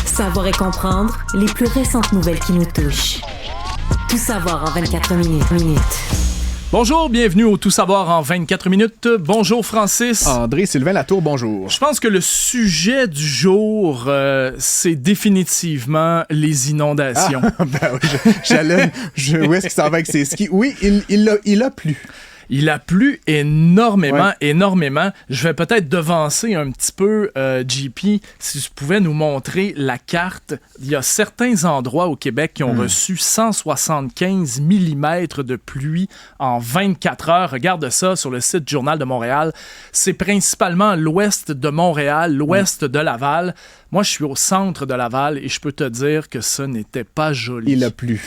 Savoir et comprendre les plus récentes nouvelles qui nous touchent. Tout savoir en 24 minutes. Bonjour, bienvenue au Tout savoir en 24 minutes. Bonjour Francis. André-Sylvain Latour, bonjour. Je pense que le sujet du jour, c'est définitivement les inondations. Ben oui, où est-ce qu'il s'en va avec ses skis? Oui, il a plu. Il a plu énormément. Je vais peut-être devancer un petit peu, JP, si tu pouvais nous montrer la carte. Il y a certains endroits au Québec qui ont reçu 175 mm de pluie en 24 heures. Regarde ça sur le site du Journal de Montréal. C'est principalement l'ouest de Montréal, l'ouest de Laval. Moi, je suis au centre de Laval et je peux te dire que ça n'était pas joli. Il a plu.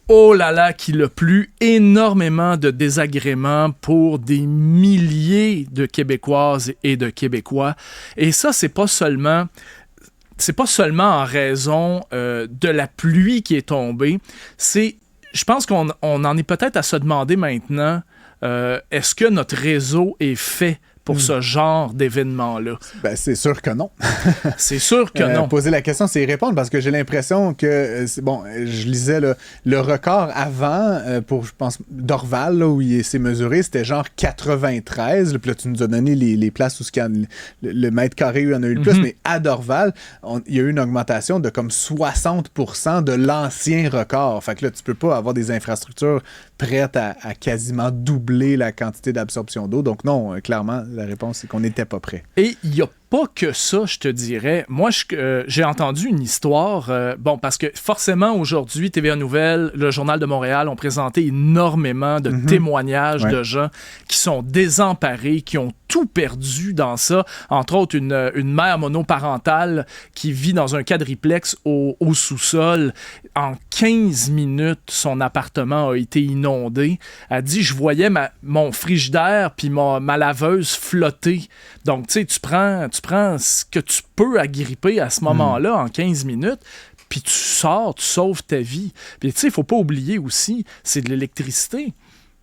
Oh là là, qu'il a plu, énormément de désagréments pour des milliers de Québécoises et de Québécois. Et ça, c'est pas seulement en raison de la pluie qui est tombée. Je pense qu'on en est peut-être à se demander maintenant, est-ce que notre réseau est fait pour ce genre d'événement-là? Ben, c'est sûr que non. C'est sûr que non. Poser la question, c'est y répondre, parce que j'ai l'impression que, je lisais le record avant, pour, je pense, Dorval, là, où il s'est mesuré, c'était genre 93. Puis là, tu nous as donné les places où le mètre carré, il y en a eu le plus, mais à Dorval, il y a eu une augmentation de comme 60% de l'ancien record. Fait que là, tu peux pas avoir des infrastructures prêtes à quasiment doubler la quantité d'absorption d'eau. Donc non, clairement, la réponse, c'est qu'on n'était pas prêt. Et il n'y a pas que ça, je te dirais. Moi, j'ai entendu une histoire, parce que forcément, aujourd'hui, TVA Nouvelles, le Journal de Montréal ont présenté énormément de témoignages de gens qui sont désemparés, qui ont tout perdu dans ça. Entre autres, une mère monoparentale qui vit dans un quadriplex au sous-sol. En 15 minutes, son appartement a été inondé. Elle dit, je voyais mon frigidaire puis ma laveuse flotter. Donc, tu sais, tu prends ce que tu peux agripper à ce moment-là en 15 minutes, puis tu sors, tu sauves ta vie. Puis, tu sais, il faut pas oublier aussi, c'est de l'électricité.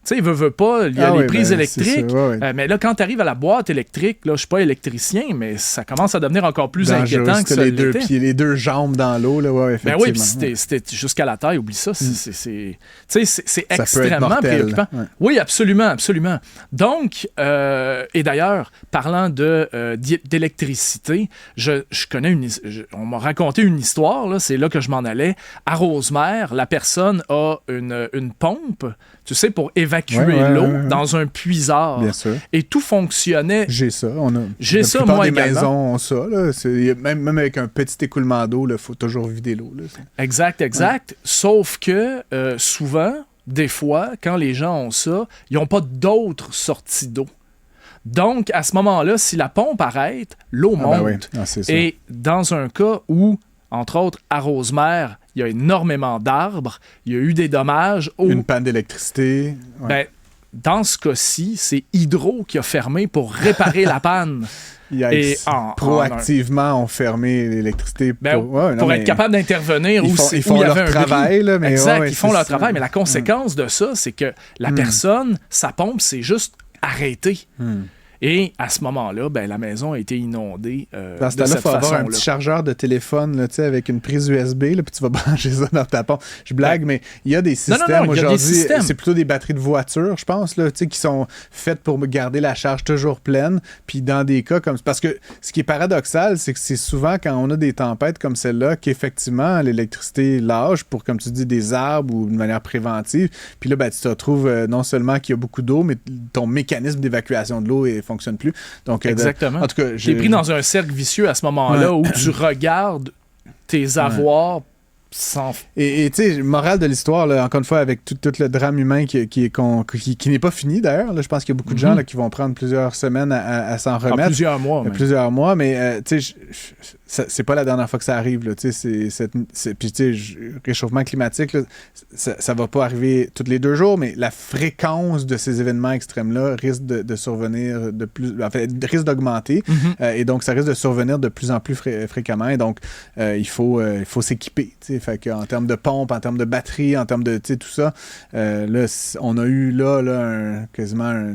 Tu sais, veut pas, il y a les prises électriques. Mais là, quand tu arrives à la boîte électrique, là, je suis pas électricien, mais ça commence à devenir encore plus inquiétant que ça l'était. Les deux jambes dans l'eau, là, effectivement. Ben oui, puis c'était jusqu'à la taille, oublie ça. C'est extrêmement préoccupant. Ouais. Oui, absolument. Donc, et d'ailleurs, parlant d'électricité, je connais on m'a raconté une histoire, là, c'est là que je m'en allais. À Rosemère, la personne a une pompe, tu sais, pour évacuer l'eau dans un puisard. Bien sûr. Et tout fonctionnait. J'ai ça. J'ai ça, moi, des également. maisons ont ça. Là. Même avec un petit écoulement d'eau, il faut toujours vider l'eau. Là. Exact. Ouais. Sauf que souvent, des fois, quand les gens ont ça, ils n'ont pas d'autres sorties d'eau. Donc, à ce moment-là, si la pompe arrête, l'eau monte. Ben oui. C'est ça. Et dans un cas où, entre autres, à Rosemère, il y a énormément d'arbres, il y a eu des dommages. Une panne d'électricité. Ouais. Ben, dans ce cas-ci, c'est Hydro qui a fermé pour réparer la panne. Proactivement ont fermé l'électricité pour être capable d'intervenir ils font leur travail. Là, mais exact, ils font leur travail, mais la conséquence de ça, c'est que la personne, sa pompe, c'est juste arrêtée. Et à ce moment-là, la maison a été inondée dans ce temps-là, il faut avoir un petit chargeur de téléphone là, avec une prise USB, là, puis tu vas brancher ça dans ta pompe. Je blague, mais il y a des systèmes aujourd'hui. C'est plutôt des batteries de voiture, je pense, là, qui sont faites pour garder la charge toujours pleine. Puis dans des cas comme... Parce que ce qui est paradoxal, c'est que c'est souvent quand on a des tempêtes comme celle-là qu'effectivement, l'électricité lâche pour, comme tu dis, des arbres ou de manière préventive. Puis là, tu te retrouves non seulement qu'il y a beaucoup d'eau, mais ton mécanisme d'évacuation de l'eau fonctionne plus. Donc, exactement. En tout cas, t'es pris dans un cercle vicieux à ce moment-là où tu regardes tes avoirs sans... Et tu sais, morale de l'histoire, là, encore une fois, avec tout le drame humain qui n'est pas fini d'ailleurs. Là, je pense qu'il y a beaucoup de gens là, qui vont prendre plusieurs semaines à s'en remettre. Plusieurs mois. Plusieurs mois, mais tu sais, c'est pas la dernière fois que ça arrive. Là, puis tu sais, réchauffement climatique, là, ça va pas arriver tous les 2 jours, mais la fréquence de ces événements extrêmes-là risque de survenir risque d'augmenter. Et donc, ça risque de survenir de plus en plus fréquemment. Et donc, il faut s'équiper. Fait qu'en termes de pompe, en termes de batterie, en termes de tout ça, là, on a eu quasiment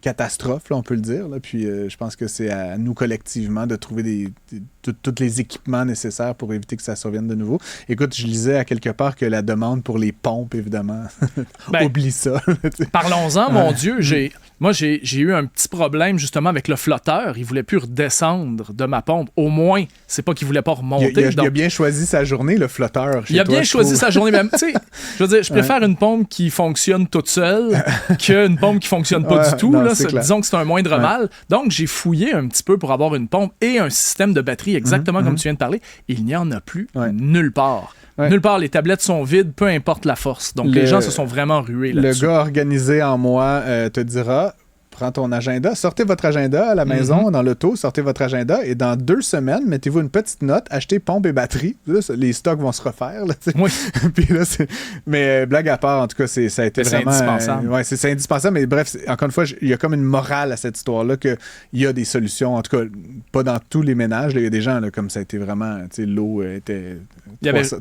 catastrophe, là, on peut le dire. Là. Puis je pense que c'est à nous collectivement de trouver tous les équipements nécessaires pour éviter que ça survienne de nouveau. Écoute, je lisais à quelque part que la demande pour les pompes, évidemment, oublie ça. Parlons-en, mon Dieu. J'ai eu un petit problème justement avec le flotteur. Il voulait plus redescendre de ma pompe. Au moins, c'est pas qu'il voulait pas remonter. Il a bien choisi sa journée, le flotteur. Il a bien choisi sa journée. Même, tu sais, je veux dire, je préfère une pompe qui fonctionne toute seule qu'une pompe qui fonctionne pas du tout. Non, là. Disons que c'est un moindre mal. Donc, j'ai fouillé un petit peu pour avoir une pompe et un système de batterie exactement comme tu viens de parler. Il n'y en a plus nulle part. Ouais. Nulle part, les tablettes sont vides, peu importe la force. Donc, les gens se sont vraiment rués là-dessus. Le gars organisé en moi te dira... Prends ton agenda, sortez votre agenda à la maison, dans l'auto, sortez votre agenda et dans 2 semaines, mettez-vous une petite note, achetez pompe et batterie. Là, les stocks vont se refaire. Là, oui. Puis là, mais blague à part, en tout cas, ça a été vraiment... C'est indispensable. C'est indispensable, mais bref, encore une fois, il y a comme une morale à cette histoire-là qu'il y a des solutions, en tout cas, pas dans tous les ménages. Il y a des gens, là, comme ça a été vraiment... L'eau était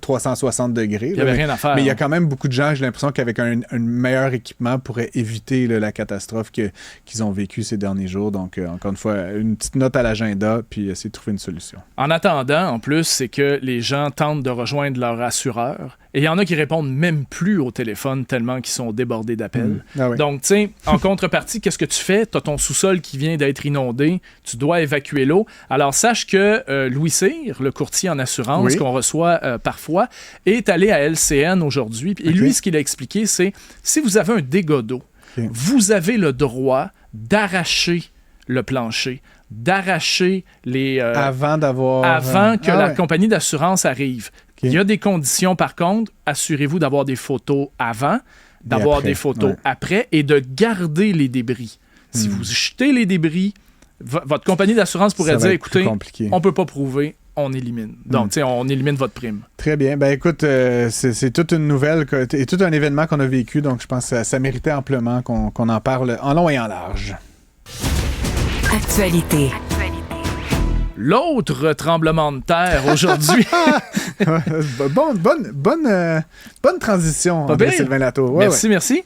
360 degrés. Il n'y avait rien à faire. Mais il y a quand même beaucoup de gens, j'ai l'impression qu'avec un meilleur équipement pourraient éviter la catastrophe qu'ils ont vécu ces derniers jours. Donc, encore une fois, une petite note à l'agenda, puis essayer de trouver une solution. En attendant, en plus, c'est que les gens tentent de rejoindre leur assureur. Et il y en a qui répondent même plus au téléphone tellement qu'ils sont débordés d'appels. Ah oui. Donc, tu sais, en contrepartie, qu'est-ce que tu fais? Tu as ton sous-sol qui vient d'être inondé. Tu dois évacuer l'eau. Alors, sache que Louis Cyr, le courtier en assurance qu'on reçoit parfois, est allé à LCN aujourd'hui. Et lui, ce qu'il a expliqué, c'est si vous avez un dégât d'eau, vous avez le droit d'arracher le plancher, d'arracher les... avant que la compagnie d'assurance arrive. Il y a des conditions, par contre. Assurez-vous d'avoir des photos avant, d'avoir des photos après et de garder les débris. Si vous jetez les débris, votre compagnie d'assurance pourrait dire, écoutez, on ne peut pas prouver, on élimine. Donc, on élimine votre prime. Très bien. Ben écoute, c'est toute une nouvelle et tout un événement qu'on a vécu, donc je pense que ça méritait amplement qu'on en parle en long et en large. Actualité. L'autre tremblement de terre aujourd'hui. Bonne transition, Sylvain Latour. Merci.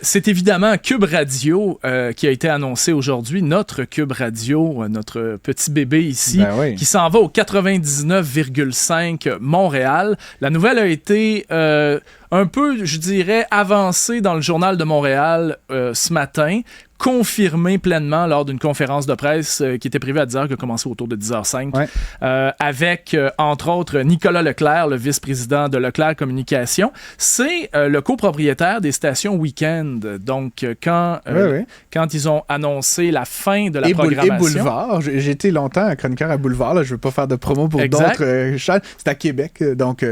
C'est évidemment Cube Radio qui a été annoncé aujourd'hui. Notre Cube Radio, notre petit bébé ici, qui s'en va au 99,5 Montréal. La nouvelle a été un peu, je dirais, avancée dans le Journal de Montréal ce matin. Confirmé pleinement lors d'une conférence de presse qui était prévue à 10h, qui a commencé autour de 10h05, avec, entre autres, Nicolas Leclerc, le vice-président de Leclerc Communication. C'est le copropriétaire des stations Week-end. Donc, quand ils ont annoncé la fin de la programmation... Et Boulevard. J'ai été longtemps chroniqueur à Boulevard. Là, je ne veux pas faire de promo pour d'autres chaînes. C'est à Québec, donc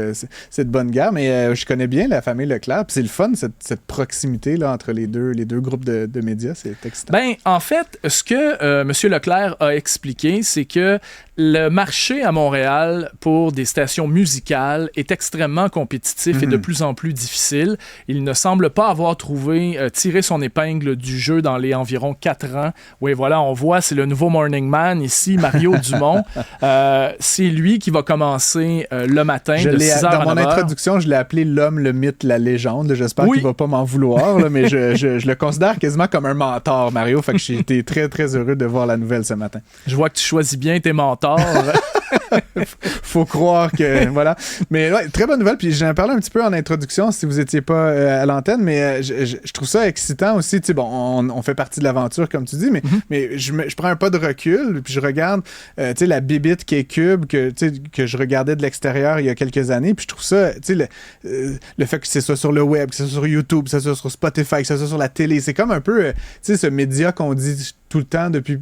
c'est de bonne guerre. Mais je connais bien la famille Leclerc. Puis c'est le fun, cette proximité là, entre les deux groupes de médias. C'est excitant. Ben, en fait, ce que M. Leclerc a expliqué, c'est que le marché à Montréal pour des stations musicales est extrêmement compétitif et de plus en plus difficile. Il ne semble pas avoir tiré son épingle du jeu dans les environ 4 ans. Oui, voilà, on voit, c'est le nouveau Morning Man ici, Mario Dumont. C'est lui qui va commencer le matin de 6h à 9h. Dans mon introduction, je l'ai appelé l'homme, le mythe, la légende. J'espère qu'il ne va pas m'en vouloir, là, mais je le considère quasiment comme un mentor, Mario. Fait que j'ai été très, très heureux de voir la nouvelle ce matin. Je vois que tu choisis bien tes mentors. Faut croire que... Voilà. Mais très bonne nouvelle. Puis j'en parlais un petit peu en introduction si vous n'étiez pas à l'antenne, mais je trouve ça excitant aussi. Tu sais, bon, on fait partie de l'aventure, comme tu dis, mais je prends un pas de recul, puis je regarde tu sais, la bibite qui est Cube, que je regardais de l'extérieur il y a quelques années, puis je trouve ça, tu sais, le fait que c'est ça sur le web, que c'est ça sur YouTube, que c'est ça sur Spotify, que c'est ça sur la télé, c'est comme un peu, tu sais, ce média qu'on dit tout le temps depuis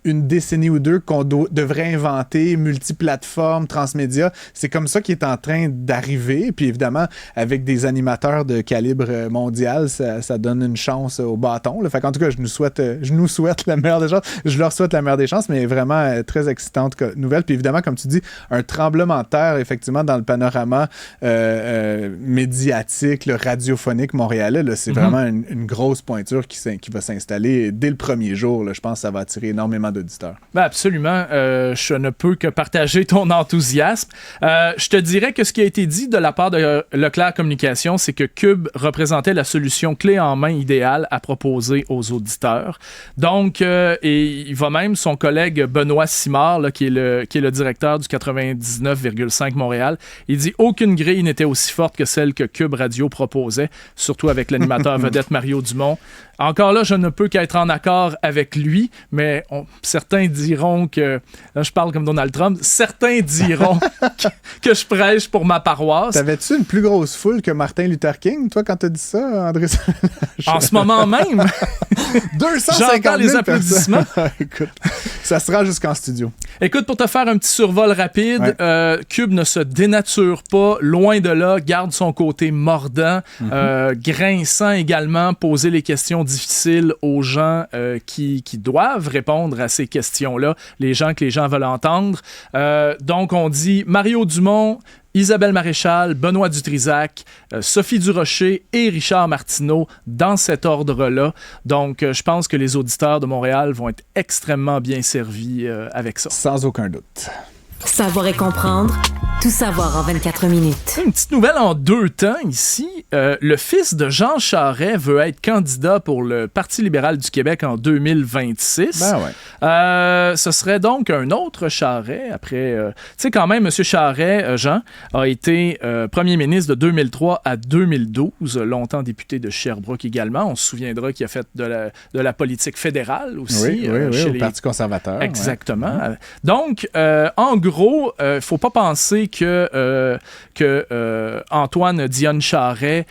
une décennie ou deux qu'on devrait inventer, multiplateforme, transmédia. C'est comme ça qui est en train d'arriver. Puis évidemment, avec des animateurs de calibre mondial, ça donne une chance au bâton. Là. Fait qu'en tout cas, je nous souhaite la meilleure des chances. Je leur souhaite la meilleure des chances, mais vraiment très excitante nouvelle. Puis évidemment, comme tu dis, un tremblement de terre, effectivement, dans le panorama médiatique, le radiophonique montréalais, là, c'est vraiment une grosse pointure qui va s'installer dès le premier jour. Là. Je pense que ça va attirer énormément d'auditeurs. Ben absolument. Je ne peux que partager ton ton enthousiasme. Je te dirais que ce qui a été dit de la part de Leclerc Communication, c'est que Cube représentait la solution clé en main idéale à proposer aux auditeurs. Donc, et il va même, son collègue Benoît Simard, là, qui est le directeur du 99,5 Montréal, il dit « Aucune grille n'était aussi forte que celle que Cube Radio proposait, surtout avec l'animateur vedette Mario Dumont. » Encore là, je ne peux qu'être en accord avec lui, mais certains diront que... Là, je parle comme Donald Trump. Certains diront que je prêche pour ma paroisse. T'avais-tu une plus grosse foule que Martin Luther King, toi, quand t'as dit ça, André? En ce moment même. 250 000 les applaudissements. Écoute, ça se rend jusqu'en studio. Écoute, pour te faire un petit survol rapide, Cube ne se dénature pas, loin de là, garde son côté mordant, grinçant également, poser les questions difficiles aux gens qui doivent répondre à ces questions-là, les gens que les gens veulent entendre. Donc, on dit Mario Dumont, Isabelle Maréchal, Benoît Dutrisac, Sophie Durocher et Richard Martineau dans cet ordre-là. Donc, je pense que les auditeurs de Montréal vont être extrêmement bien servis avec ça. Sans aucun doute. Savoir et comprendre, tout savoir en 24 minutes. Une petite nouvelle en 2 temps ici. Le fils de Jean Charest veut être candidat pour le Parti libéral du Québec en 2026. Ben ouais. Ce serait donc un autre Charest. Après, tu sais quand même, M. Charest, Jean, a été premier ministre de 2003 à 2012, longtemps député de Sherbrooke également. On se souviendra qu'il a fait de la politique fédérale aussi. Oui, au Parti conservateur. Exactement. Ouais. Donc, en gros, il ne faut pas penser que Antoine Dionne Charest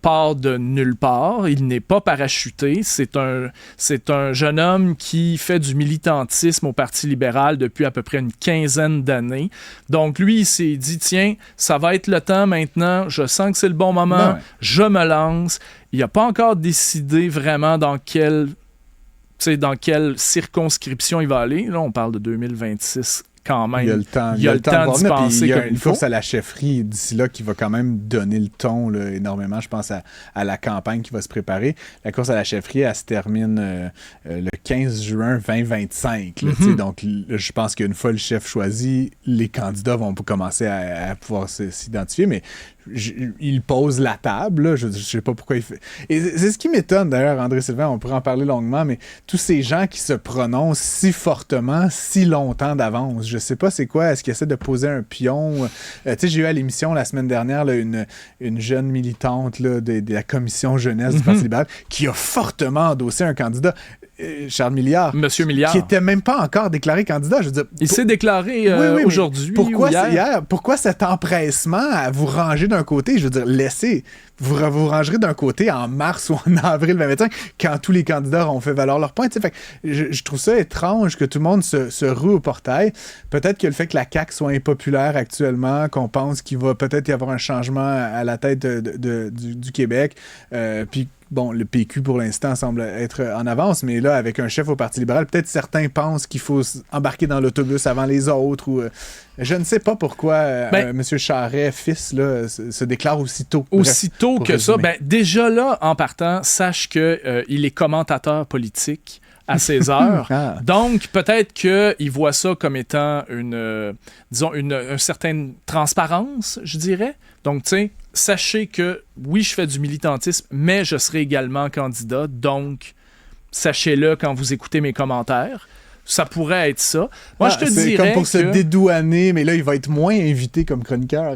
part de nulle part. Il n'est pas parachuté. C'est un jeune homme qui fait du militantisme au Parti libéral depuis à peu près une quinzaine d'années. Donc, lui, il s'est dit, tiens, ça va être le temps maintenant. Je sens que c'est le bon moment. Je me lance. Il n'a pas encore décidé vraiment dans quelle circonscription il va aller. Là, on parle de 2026. Quand même. Il y a le temps d'y penser. Il y a une course à la chefferie d'ici là qui va quand même donner le ton là, énormément, je pense, à la campagne qui va se préparer. La course à la chefferie, elle se termine le 15 juin 2025. Là, donc, je pense qu'une fois le chef choisi, les candidats vont commencer à pouvoir s'identifier, mais il pose la table, là. Je sais pas pourquoi il fait... Et c'est ce qui m'étonne, d'ailleurs, André Sylvain, on pourrait en parler longuement, mais tous ces gens qui se prononcent si fortement, si longtemps d'avance, je sais pas c'est quoi, est-ce qu'ils essaient de poser un pion? Tu sais, j'ai eu à l'émission la semaine dernière là, une jeune militante là, de la commission jeunesse du Parti libéral qui a fortement endossé un candidat, Charles Milliard. Monsieur Milliard. Qui était même pas encore déclaré candidat. Je veux dire, il s'est déclaré aujourd'hui pourquoi ou hier. Pourquoi cet empressement à vous ranger d'un côté? Je veux dire, laissez. Vous rangerez d'un côté en mars ou en avril 2025 quand tous les candidats ont fait valoir leur point. Fait que je trouve ça étrange que tout le monde se rue au portail. Peut-être que le fait que la CAQ soit impopulaire actuellement, qu'on pense qu'il va peut-être y avoir un changement à la tête du Québec, puis bon, le PQ, pour l'instant, semble être en avance, mais là, avec un chef au Parti libéral, peut-être certains pensent qu'il faut embarquer dans l'autobus avant les autres. Ou je ne sais pas pourquoi M. Charest, fils, là, se déclare aussitôt. Aussitôt que résumer. Ça. Déjà là, en partant, sache qu'il est commentateur politique à ses heures. Donc, peut-être qu'il voit ça comme étant une certaine transparence, je dirais. Donc, tu sais, sachez que, oui, je fais du militantisme, mais je serai également candidat. Donc, sachez-le quand vous écoutez mes commentaires. Ça pourrait être ça. Moi, je te dirais c'est comme pour se dédouaner, mais là, il va être moins invité comme chroniqueur.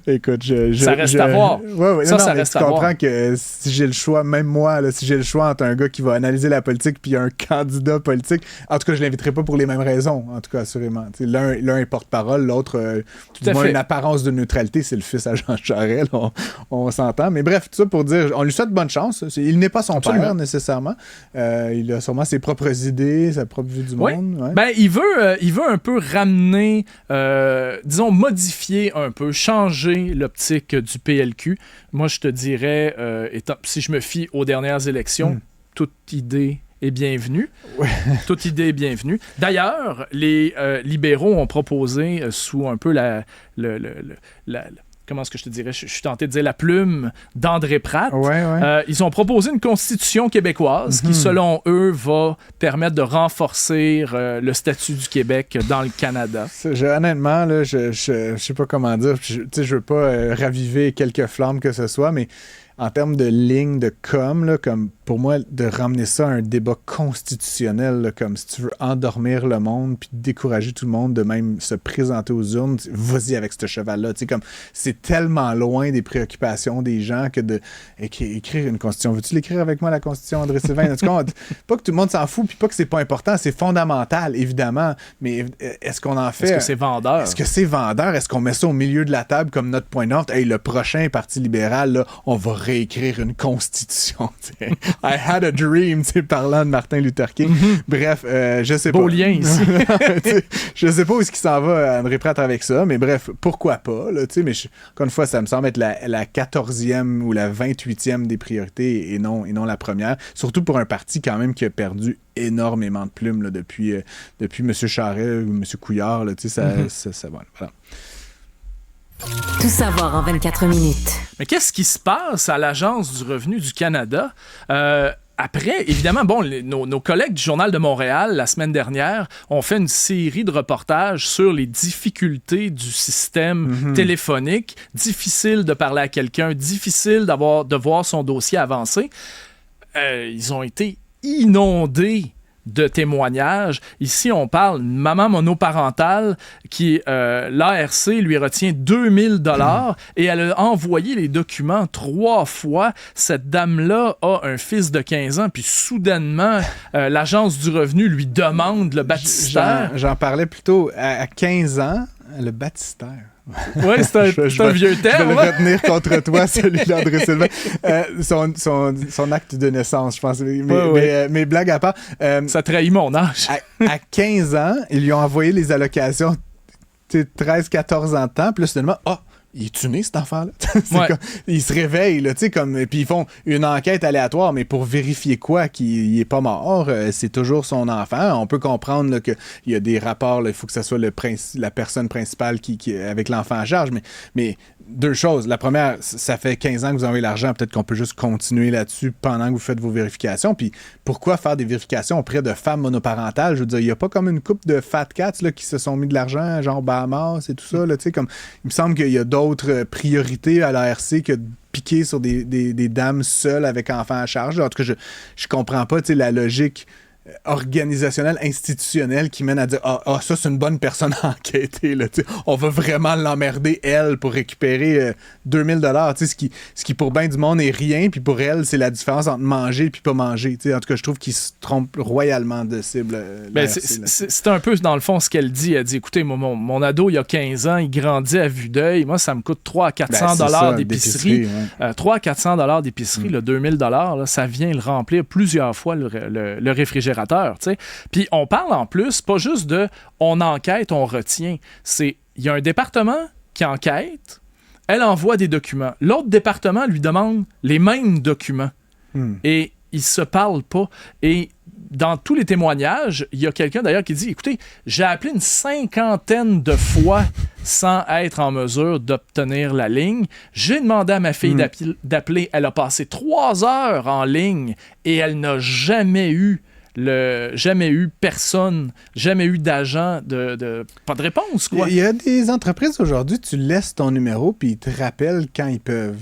Écoute, ça reste à voir. Ça reste à voir. Tu comprends que si j'ai le choix, même moi, là, si j'ai le choix entre un gars qui va analyser la politique puis un candidat politique, en tout cas, je l'inviterai pas pour les mêmes raisons, en tout cas, assurément. L'un est porte-parole, l'autre, du moins, une apparence de neutralité, c'est le fils à Jean Charest, là, on s'entend. Mais bref, tout ça pour dire, on lui souhaite bonne chance. Il n'est pas son père, nécessairement. Il a sûrement ses propres idées, sa propre vue du monde. Ouais. Ben, il veut un peu ramener, disons, modifier un peu, changer l'optique du PLQ. Moi, je te dirais, si je me fie aux dernières élections, toute idée est bienvenue. Ouais. Toute idée est bienvenue. D'ailleurs, les libéraux ont proposé, sous un peu comment est-ce que je te dirais, je suis tenté de dire la plume d'André Pratt. Ouais. Ils ont proposé une constitution québécoise qui, selon eux, va permettre de renforcer le statut du Québec dans le Canada. Honnêtement, là, je sais pas comment dire. Je veux pas raviver quelques flammes que ce soit, mais en termes de ligne de com, là, comme pour moi, de ramener ça à un débat constitutionnel, là, comme si tu veux endormir le monde puis décourager tout le monde de même se présenter aux urnes, vas-y avec ce cheval-là. Comme, c'est tellement loin des préoccupations des gens que d'écrire une constitution. Veux-tu l'écrire avec moi, la constitution, André Sylvain? Pas que tout le monde s'en fout puis pas que c'est pas important, c'est fondamental, évidemment, mais est-ce qu'on en fait... Est-ce que c'est vendeur? Est-ce que c'est vendeur? Est-ce qu'on met ça au milieu de la table comme notre point Nord? Hey, le prochain Parti libéral, là, on va réécrire une constitution. T'sais. I had a dream, parlant de Martin Luther King. Bref, je sais pas. Beau lien ici. Je sais pas où est-ce qu'il s'en va, André Pratt, avec ça, mais bref, pourquoi pas, là, mais encore une fois, ça me semble être la 14e ou la 28e des priorités et non la première. Surtout pour un parti quand même qui a perdu énormément de plumes là, depuis M. Charest ou M. Couillard. Là, ça voilà. Tout savoir en 24 minutes. Mais qu'est-ce qui se passe à l'Agence du revenu du Canada? Après, évidemment, nos collègues du Journal de Montréal, la semaine dernière, ont fait une série de reportages sur les difficultés du système téléphonique. Difficile de parler à quelqu'un, difficile de voir son dossier avancer. Ils ont été inondés de témoignages. Ici, on parle d'une maman monoparentale qui, l'ARC lui retient 2000 $ et elle a envoyé les documents 3 fois. Cette dame-là a un fils de 15 ans, puis soudainement, l'Agence du revenu lui demande le baptistère. J'en parlais plutôt à 15 ans, le baptistère. Oui, c'est un vieux terme. Je vais le retenir contre toi, celui d'André Sylvain. Son acte de naissance, je pense. Mais blague à part. Ça trahit mon âge. À 15 ans, ils lui ont envoyé les allocations 13-14 ans de temps. Puis là, soudainement, il est-tu né, cet enfant-là? Il se réveille, là, puis ils font une enquête aléatoire, mais pour vérifier quoi? Qu'il n'est pas mort, c'est toujours son enfant. On peut comprendre là, qu'il y a des rapports, il faut que ce soit la personne principale qui avec l'enfant en charge, mais deux choses. La première, ça fait 15 ans que vous avez l'argent, peut-être qu'on peut juste continuer là-dessus pendant que vous faites vos vérifications. Puis pourquoi faire des vérifications auprès de femmes monoparentales? Je veux dire, il n'y a pas comme une couple de fat cats là, qui se sont mis de l'argent, genre Bahamas et tout ça. Là, comme, il me semble qu'il y a d'autres priorités à l'ARC que de piquer sur des dames seules avec enfants à charge. En tout cas, je comprends pas la logique organisationnelle, institutionnelle qui mène à dire ça c'est une bonne personne à enquêter là, on va vraiment l'emmerder elle pour récupérer 2000 $, ce qui pour bien du monde est rien, puis pour elle c'est la différence entre manger puis pas manger, en tout cas je trouve qu'ils se trompent royalement de cible. C'est un peu dans le fond ce qu'elle dit. Elle dit écoutez, mon ado il a 15 ans, il grandit à vue d'œil, moi ça me coûte 300 à 400 $ d'épicerie, 300 à 400 $ d'épicerie, le 2000 $, là, ça vient le remplir plusieurs fois le réfrigérateur. Puis on parle en plus, pas juste de on enquête, on retient. Il y a un département qui enquête, elle envoie des documents. L'autre département lui demande les mêmes documents. Et ils se parlent pas. Et dans tous les témoignages, il y a quelqu'un d'ailleurs qui dit écoutez, j'ai appelé une 50aine de fois sans être en mesure d'obtenir la ligne. J'ai demandé à ma fille d'appeler. Elle a passé 3 heures en ligne et elle n'a jamais eu personne, jamais eu d'agent, pas de réponse, quoi. Il y a des entreprises aujourd'hui, tu laisses ton numéro puis ils te rappellent quand ils peuvent.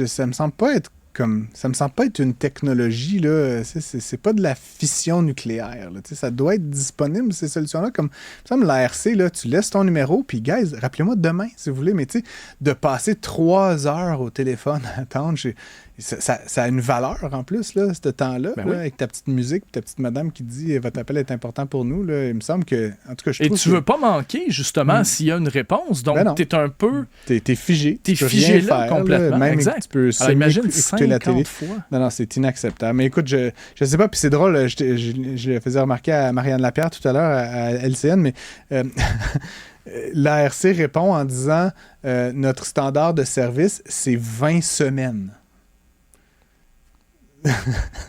Ça me semble pas être une technologie, là. C'est pas de la fission nucléaire, là. Ça doit être disponible, ces solutions-là. Comme, il me semble, l'ARC, là, tu laisses ton numéro, puis, guys, rappelez-moi demain, si vous voulez, mais de passer 3 heures au téléphone à attendre, ça a une valeur, en plus, là, ce temps-là, oui. Avec ta petite musique, ta petite madame qui dit « Votre appel est important pour nous », là. Il me semble que, en tout cas, je trouve tu veux pas manquer, justement, s'il y a une réponse, donc t'es un peu... T'es figé. T'es figé là, faire, complètement, même exact. Tu peux imagine écouter la télé. Fois. Non, c'est inacceptable. Mais écoute, je sais pas, puis c'est drôle, je faisais remarquer à Marianne Lapierre tout à l'heure à LCN, mais l'ARC répond en disant notre standard de service, c'est 20 semaines.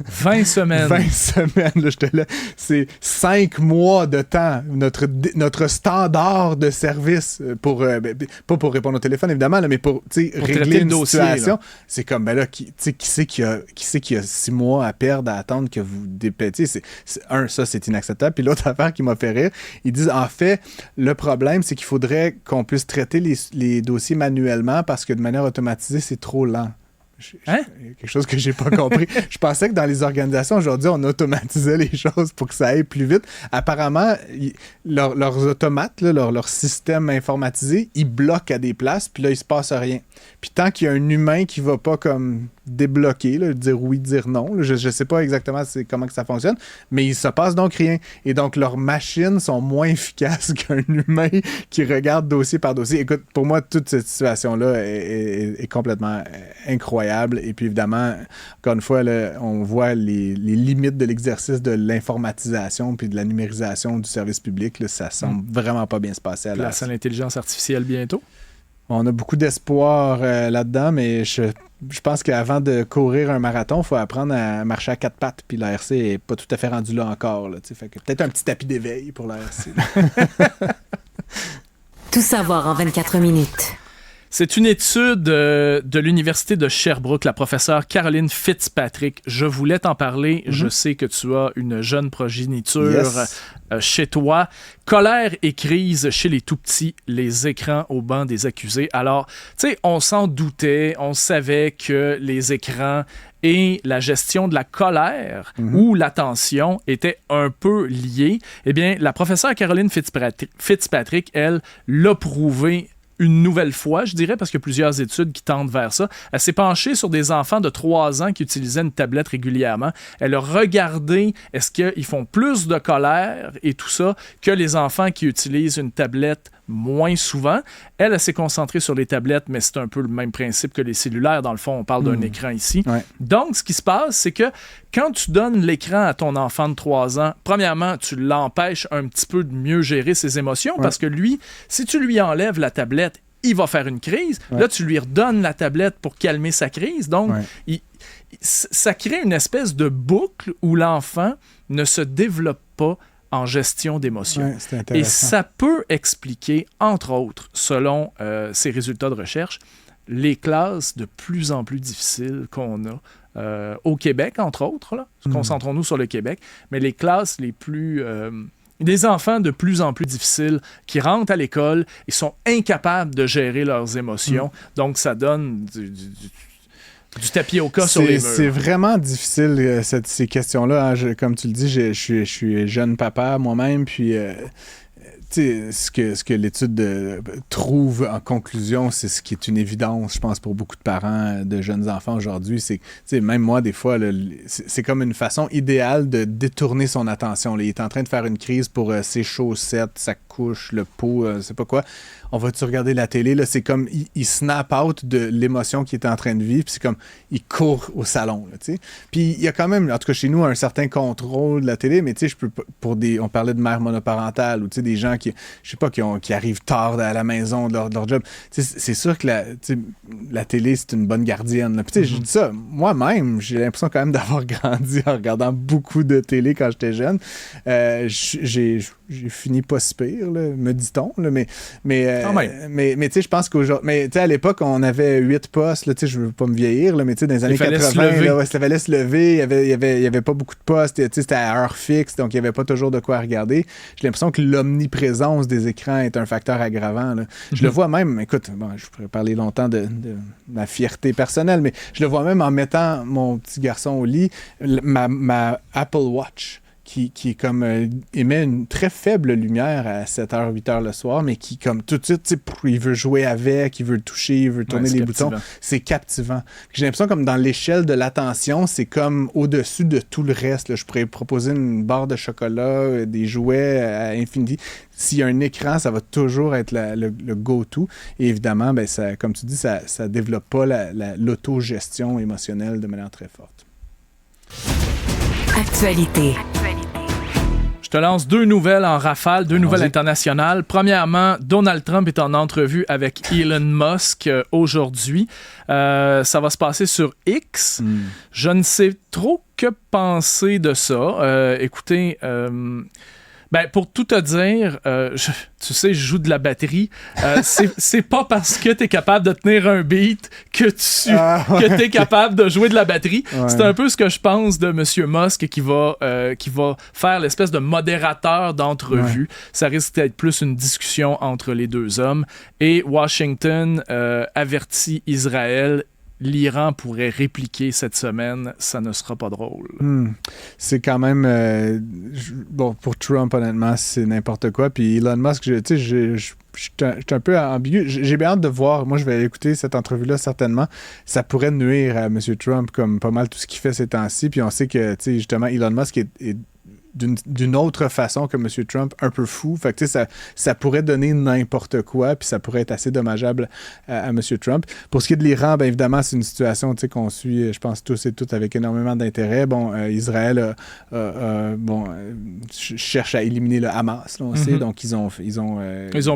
20 semaines. 20 semaines, là, c'est 5 mois de temps. Notre standard de service pas pour répondre au téléphone, évidemment, là, mais pour régler une situation. C'est comme, ben là, qui c'est qui a 6 mois à perdre, à attendre que vous dépétiez? Ça, c'est inacceptable. Puis l'autre affaire qui m'a fait rire, ils disent, en fait, le problème, c'est qu'il faudrait qu'on puisse traiter les dossiers manuellement parce que de manière automatisée, c'est trop lent. Quelque chose que j'ai pas compris. Je pensais que dans les organisations aujourd'hui, on automatisait les choses pour que ça aille plus vite. Apparemment, leurs automates, leur système informatisé, ils bloquent à des places, puis là, il se passe rien. Puis tant qu'il y a un humain qui va pas comme débloquer, là, dire oui, dire non, là, je sais pas exactement comment que ça fonctionne, mais il se passe donc rien. Et donc, leurs machines sont moins efficaces qu'un humain qui regarde dossier par dossier. Écoute, pour moi, toute cette situation-là est complètement incroyable. Et puis, évidemment, encore une fois, là, on voit les limites de l'exercice de l'informatisation puis de la numérisation du service public. Là, ça semble vraiment pas bien se passer. Place à l'intelligence artificielle bientôt. On a beaucoup d'espoir là-dedans, mais je pense qu'avant de courir un marathon, il faut apprendre à marcher à 4 pattes, puis l'ARC n'est pas tout à fait rendu là encore. Là, fait que peut-être un petit tapis d'éveil pour l'ARC. Tout savoir en 24 minutes. C'est une étude de l'Université de Sherbrooke, la professeure Caroline Fitzpatrick. Je voulais t'en parler. Je sais que tu as une jeune progéniture chez toi. Colère et crise chez les tout-petits, les écrans au banc des accusés. Alors, tu sais, on s'en doutait, on savait que les écrans et la gestion de la colère ou l'attention étaient un peu liés. Eh bien, la professeure Caroline Fitzpatrick, elle, l'a prouvé une nouvelle fois, je dirais, parce qu'il y a plusieurs études qui tendent vers ça. Elle s'est penchée sur des enfants de 3 ans qui utilisaient une tablette régulièrement. Elle a regardé est-ce qu'ils font plus de colère et tout ça que les enfants qui utilisent une tablette moins souvent. Elle s'est concentrée sur les tablettes, mais c'est un peu le même principe que les cellulaires. Dans le fond, on parle d'un écran ici. Ouais. Donc, ce qui se passe, c'est que quand tu donnes l'écran à ton enfant de 3 ans, premièrement, tu l'empêches un petit peu de mieux gérer ses émotions parce que lui, si tu lui enlèves la tablette, il va faire une crise. Là, tu lui redonnes la tablette pour calmer sa crise. Donc, ça crée une espèce de boucle où l'enfant ne se développe pas en gestion d'émotions. Et ça peut expliquer, entre autres, selon ces résultats de recherche, les classes de plus en plus difficiles qu'on a au Québec, entre autres. Là. Concentrons-nous sur le Québec. Mais les classes les plus... des enfants de plus en plus difficiles qui rentrent à l'école et sont incapables de gérer leurs émotions. Donc, ça donne du tapioca sur les murs. C'est vraiment difficile, ces questions-là. Hein. Comme tu le dis, je suis jeune papa moi-même, puis... ce que l'étude trouve en conclusion, c'est ce qui est une évidence, je pense, pour beaucoup de parents de jeunes enfants aujourd'hui. C'est que, même moi, des fois, là, c'est comme une façon idéale de détourner son attention. Là. Il est en train de faire une crise pour ses chaussettes, sa couche, le pot, je sais pas quoi. On va-tu regarder la télé? Là, c'est comme, il snap out de l'émotion qu'il est en train de vivre, puis c'est comme, il court au salon. Là, puis il y a quand même, en tout cas chez nous, un certain contrôle de la télé, mais je peux on parlait de mère monoparentale ou des gens qui, je sais pas, qui arrivent tard à la maison de leur job. C'est sûr que la télé, c'est une bonne gardienne. Là. Puis je dis ça, moi-même, j'ai l'impression quand même d'avoir grandi en regardant beaucoup de télé quand j'étais jeune. J'ai fini pas si pire, là, me dit-on, là, mais je pense qu'aujourd'hui, mais à l'époque, on avait 8 postes, là, je veux pas me vieillir, là, mais dans les années 80, ça fallait se lever, il y avait pas beaucoup de postes, c'était à heure fixe, donc il y avait pas toujours de quoi regarder. J'ai l'impression que l'omniprésence des écrans est un facteur aggravant. Là. Je le vois même, écoute, je pourrais parler longtemps de ma fierté personnelle, mais je le vois même en mettant mon petit garçon au lit, ma Apple Watch. Qui comme émet une très faible lumière à 7h, 8h le soir, mais qui, comme tout de suite, il veut jouer avec, il veut le toucher, il veut tourner les boutons. C'est captivant. J'ai l'impression comme dans l'échelle de l'attention, c'est comme au-dessus de tout le reste. Là. Je pourrais proposer une barre de chocolat, des jouets à infini. S'il y a un écran, ça va toujours être le go-to. Et évidemment, ça, comme tu dis, ça ne développe pas l'autogestion émotionnelle de manière très forte. Actualité. Je te lance 2 nouvelles en rafale, 2 nouvelles internationales. Premièrement, Donald Trump est en entrevue avec Elon Musk aujourd'hui. Ça va se passer sur X. Je ne sais trop que penser de ça. Écoutez... pour tout te dire, tu sais, je joue de la batterie. C'est pas parce que t'es capable de tenir un beat que t'es capable de jouer de la batterie. Ouais. C'est un peu ce que je pense de M. Musk qui va faire l'espèce de modérateur d'entrevue. Ouais. Ça risque d'être plus une discussion entre les deux hommes. Et Washington avertit Israël. L'Iran pourrait répliquer cette semaine, ça ne sera pas drôle. C'est quand même... pour Trump, honnêtement, c'est n'importe quoi. Puis Elon Musk, je suis un peu ambigu. J'ai bien hâte de voir. Moi, je vais écouter cette entrevue-là, certainement. Ça pourrait nuire à M. Trump, comme pas mal tout ce qu'il fait ces temps-ci. Puis on sait que, justement, Elon Musk est d'une autre façon que M. Trump, un peu fou. Fait que, ça pourrait donner n'importe quoi, puis ça pourrait être assez dommageable à M. Trump. Pour ce qui est de l'Iran, bien évidemment, c'est une situation qu'on suit, je pense, tous et toutes avec énormément d'intérêt. Israël cherche à éliminer le Hamas, là, on sait. Donc, ils ont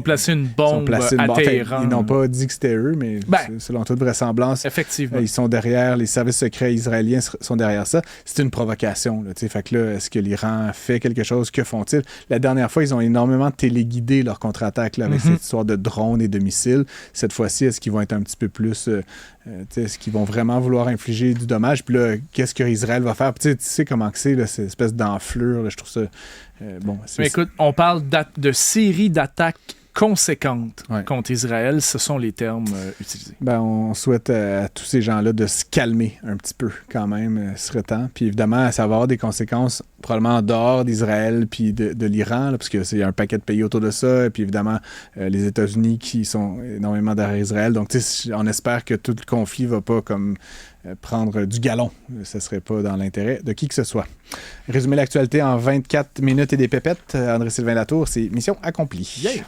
placé une bombe à Téhéran. Ils n'ont pas dit que c'était eux, mais selon toute vraisemblance, effectivement. Ils sont derrière, les services secrets israéliens sont derrière ça. C'est une provocation. Là, fait que là, est-ce que l'Iran fait quelque chose? Que font-ils? La dernière fois, ils ont énormément téléguidé leur contre-attaque là, avec cette histoire de drones et de missiles. Cette fois-ci, est-ce qu'ils vont être un petit peu plus... est-ce qu'ils vont vraiment vouloir infliger du dommage? Puis là, qu'est-ce que Israël va faire? Tu sais comment que c'est, là, cette espèce d'enflure. Là, je trouve ça... Mais écoute, on parle de série d'attaques conséquentes contre Israël, ce sont les termes utilisés. On souhaite à tous ces gens-là de se calmer un petit peu quand même, ce serait temps. Puis évidemment, ça va avoir des conséquences probablement en dehors d'Israël puis de l'Iran, là, parce qu'il y a un paquet de pays autour de ça, et puis évidemment les États-Unis qui sont énormément derrière Israël. Donc on espère que tout le conflit ne va pas comme prendre du galon. Ce ne serait pas dans l'intérêt de qui que ce soit. Résumer l'actualité en 24 minutes et des pépettes. André-Sylvain Latour, c'est mission accomplie. Yeah.